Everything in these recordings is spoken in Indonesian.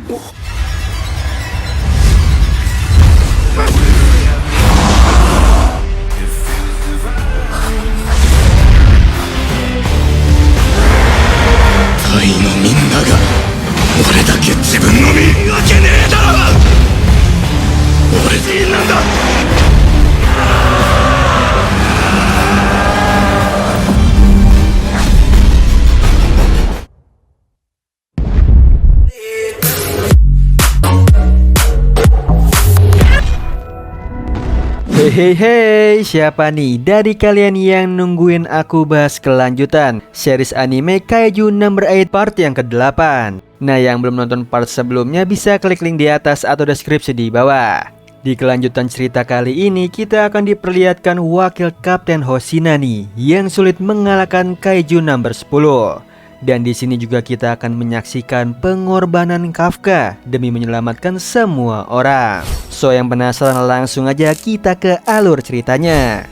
隊のみんなが俺だけ自分の身わけねえだろ。俺でいいなんだ。Hei, siapa nih dari kalian yang nungguin aku bahas kelanjutan series anime Kaiju Number 8 part yang ke-8? Nah, yang belum nonton part sebelumnya bisa klik link di atas atau deskripsi di bawah. Di kelanjutan cerita kali ini kita akan diperlihatkan wakil Kapten Hoshina nih yang sulit mengalahkan Kaiju Number 10. Dan di sini juga kita akan menyaksikan pengorbanan Kafka demi menyelamatkan semua orang. So, yang penasaran langsung aja kita ke alur ceritanya.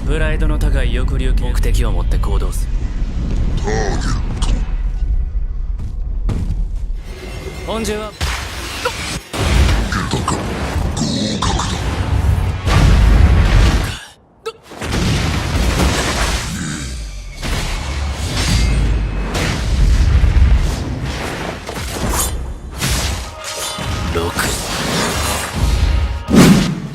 Pride の高い抑留目的を持って行動する。本陣は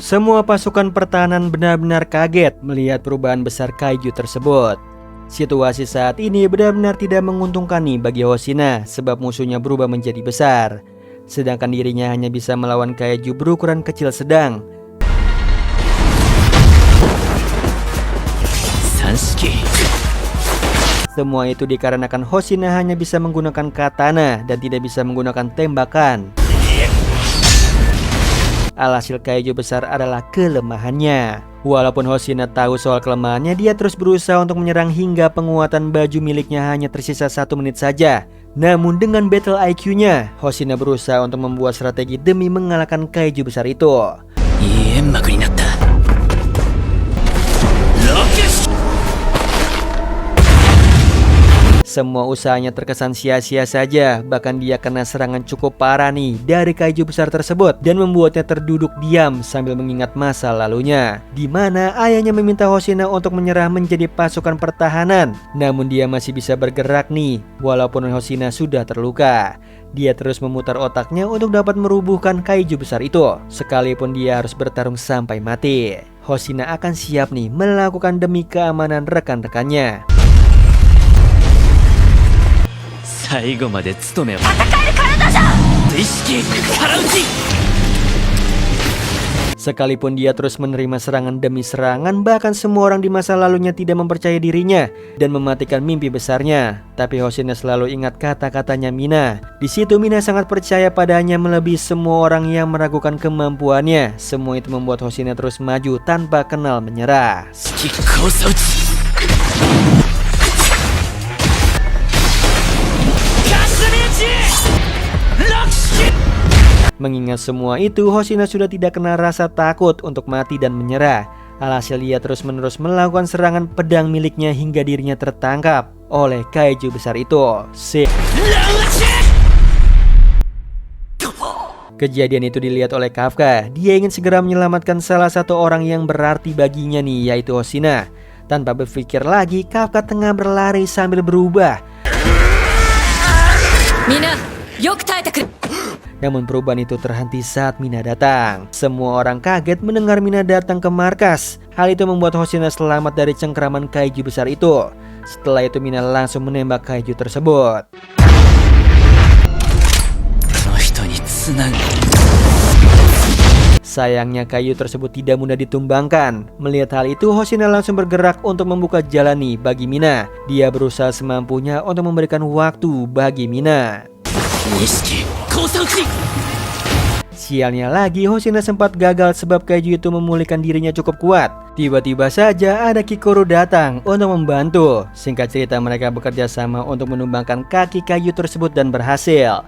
Semua pasukan pertahanan benar-benar kaget melihat perubahan besar kaiju tersebut. Situasi saat ini benar-benar tidak menguntungkan nih bagi Hoshina sebab musuhnya berubah menjadi besar. Sedangkan dirinya hanya bisa melawan kaiju berukuran kecil sedang. Semua itu dikarenakan Hoshina hanya bisa menggunakan katana dan tidak bisa menggunakan tembakan. Alhasil kaiju besar adalah kelemahannya. Walaupun Hoshina tahu soal kelemahannya, dia terus berusaha untuk menyerang hingga penguatan baju miliknya hanya tersisa 1 menit saja. Namun dengan battle IQ-nya, Hoshina berusaha untuk membuat strategi demi mengalahkan kaiju besar itu. Semua usahanya terkesan sia-sia saja, bahkan dia kena serangan cukup parah nih dari kaiju besar tersebut dan membuatnya terduduk diam sambil mengingat masa lalunya, di mana ayahnya meminta Hoshina untuk menyerah menjadi pasukan pertahanan. Namun dia masih bisa bergerak nih, walaupun Hoshina sudah terluka. Dia terus memutar otaknya untuk dapat merubuhkan kaiju besar itu, sekalipun dia harus bertarung sampai mati. Hoshina akan siap nih melakukan demi keamanan rekan-rekannya. Sekalipun dia terus menerima serangan demi serangan, bahkan semua orang di masa lalunya tidak mempercayai dirinya dan mematikan mimpi besarnya. Tapi Hoshina selalu ingat kata-katanya Mina. Di situ Mina sangat percaya padanya melebihi semua orang yang meragukan kemampuannya. Semua itu membuat Hoshina terus maju tanpa kenal menyerah. Mengingat semua itu, Hoshina sudah tidak kena rasa takut untuk mati dan menyerah. Alhasil dia terus-menerus melakukan serangan pedang miliknya hingga dirinya tertangkap oleh kaiju besar itu. Kejadian itu dilihat oleh Kafka. Dia ingin segera menyelamatkan salah satu orang yang berarti baginya nih, yaitu Hoshina. Tanpa berpikir lagi, Kafka tengah berlari sambil berubah. Namun perubahan itu terhenti saat Mina datang. Semua orang kaget mendengar Mina datang ke markas. Hal itu membuat Hoshina selamat dari cengkraman kaiju besar itu. Setelah itu Mina langsung menembak kaiju tersebut. Sayangnya kayu tersebut tidak mudah ditumbangkan. Melihat hal itu, Hoshina langsung bergerak untuk membuka jalan nih bagi Mina. Dia berusaha semampunya untuk memberikan waktu bagi Mina. Sialnya lagi, Hoshina sempat gagal sebab kaiju itu memulihkan dirinya cukup kuat. Tiba-tiba saja ada Kikoru datang untuk membantu. Singkat cerita, mereka bekerja sama untuk menumbangkan kaki kayu tersebut dan berhasil.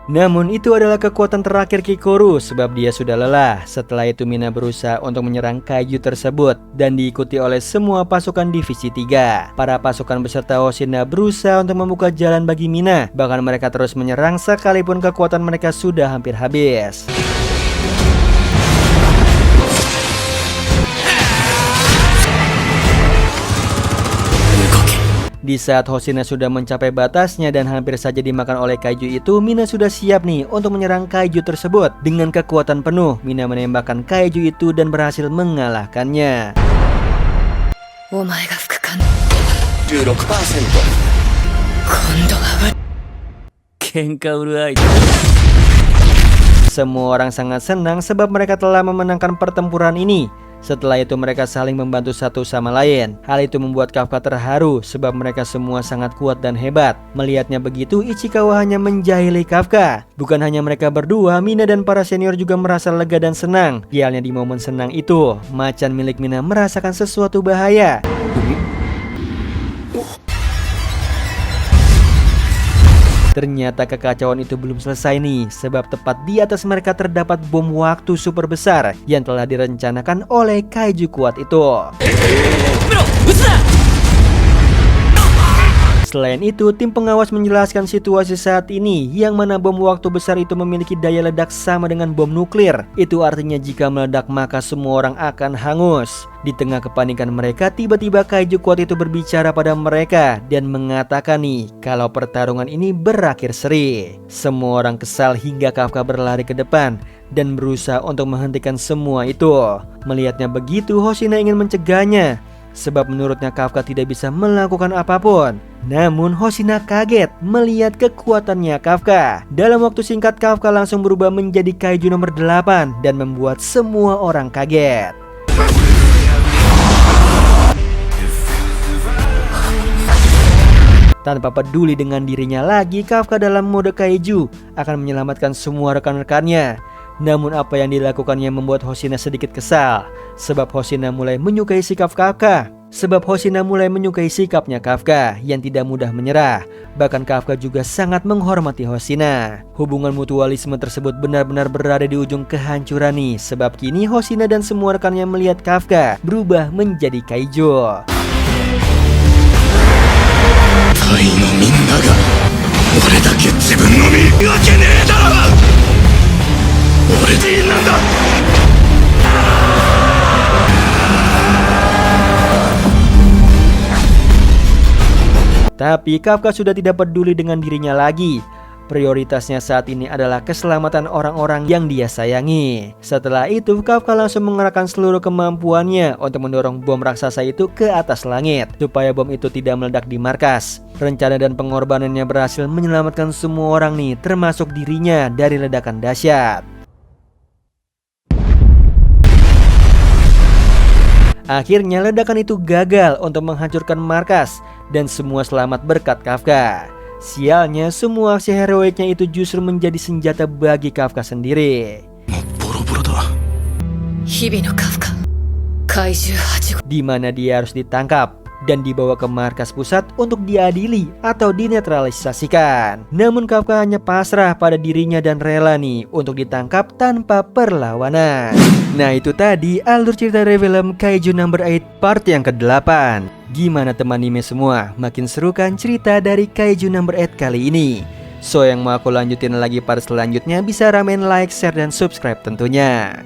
Namun itu adalah kekuatan terakhir Kikoru sebab dia sudah lelah. Setelah itu Mina berusaha untuk menyerang kaiju tersebut dan diikuti oleh semua pasukan divisi 3. Para pasukan beserta Hoshina berusaha untuk membuka jalan bagi Mina. Bahkan mereka terus menyerang sekalipun kekuatan mereka sudah hampir habis. Di saat Hoshina sudah mencapai batasnya dan hampir saja dimakan oleh kaiju itu, Mina sudah siap nih untuk menyerang kaiju tersebut. Dengan kekuatan penuh, Mina menembakkan kaiju itu dan berhasil mengalahkannya. 喧嘩売る相手 Semua orang sangat senang sebab mereka telah memenangkan pertempuran ini. Setelah itu mereka saling membantu satu sama lain. Hal itu membuat Kafka terharu sebab mereka semua sangat kuat dan hebat. Melihatnya begitu, Ichikawa hanya menjahili Kafka. Bukan hanya mereka berdua, Mina dan para senior juga merasa lega dan senang. Sialnya di momen senang itu, macan milik Mina merasakan sesuatu bahaya. Ternyata kekacauan itu belum selesai nih, sebab tepat di atas mereka terdapat bom waktu super besar yang telah direncanakan oleh kaiju kuat itu. Selain itu, tim pengawas menjelaskan situasi saat ini, yang mana bom waktu besar itu memiliki daya ledak sama dengan bom nuklir. Itu artinya jika meledak maka semua orang akan hangus. Di tengah kepanikan mereka, tiba-tiba kaiju kuat itu berbicara pada mereka dan mengatakan nih, kalau pertarungan ini berakhir seri. Semua orang kesal hingga Kafka berlari ke depan dan berusaha untuk menghentikan semua itu. Melihatnya begitu, Hoshina ingin mencegahnya, sebab menurutnya Kafka tidak bisa melakukan apapun. Namun Hoshina kaget melihat kekuatannya Kafka. Dalam waktu singkat Kafka langsung berubah menjadi kaiju nomor 8 dan membuat semua orang kaget. Tanpa peduli dengan dirinya lagi, Kafka dalam mode kaiju akan menyelamatkan semua rekan-rekannya. Namun apa yang dilakukannya membuat Hoshina sedikit kesal, sebab Hoshina mulai menyukai sikap Kafka. Sikapnya Kafka yang tidak mudah menyerah. Bahkan Kafka juga sangat menghormati Hoshina. Hubungan mutualisme tersebut benar-benar berada di ujung kehancuran nih, sebab kini Hoshina dan semua rekannya melihat Kafka berubah menjadi kaiju. 隊のみんなが俺だけ自分の身わけねえだろ。俺でいいなんだ。 Tapi Kafka sudah tidak peduli dengan dirinya lagi. Prioritasnya saat ini adalah keselamatan orang-orang yang dia sayangi. Setelah itu Kafka langsung mengerahkan seluruh kemampuannya untuk mendorong bom raksasa itu ke atas langit, supaya bom itu tidak meledak di markas. Rencana dan pengorbanannya berhasil menyelamatkan semua orang nih, termasuk dirinya dari ledakan dahsyat. Akhirnya ledakan itu gagal untuk menghancurkan markas dan semua selamat berkat Kafka. Sialnya, semua aksi heroiknya itu justru menjadi senjata bagi Kafka sendiri. Di mana dia harus ditangkap dan dibawa ke markas pusat untuk diadili atau dinetralisasikan. Namun Kafka hanya pasrah pada dirinya dan rela nih untuk ditangkap tanpa perlawanan. Nah itu tadi alur cerita dari film Kaiju Number 8 part yang ke-8. Gimana teman anime semua? Makin seru kan cerita dari Kaiju Number 8 kali ini? So yang mau aku lanjutin lagi part selanjutnya bisa ramen like, share, dan subscribe tentunya.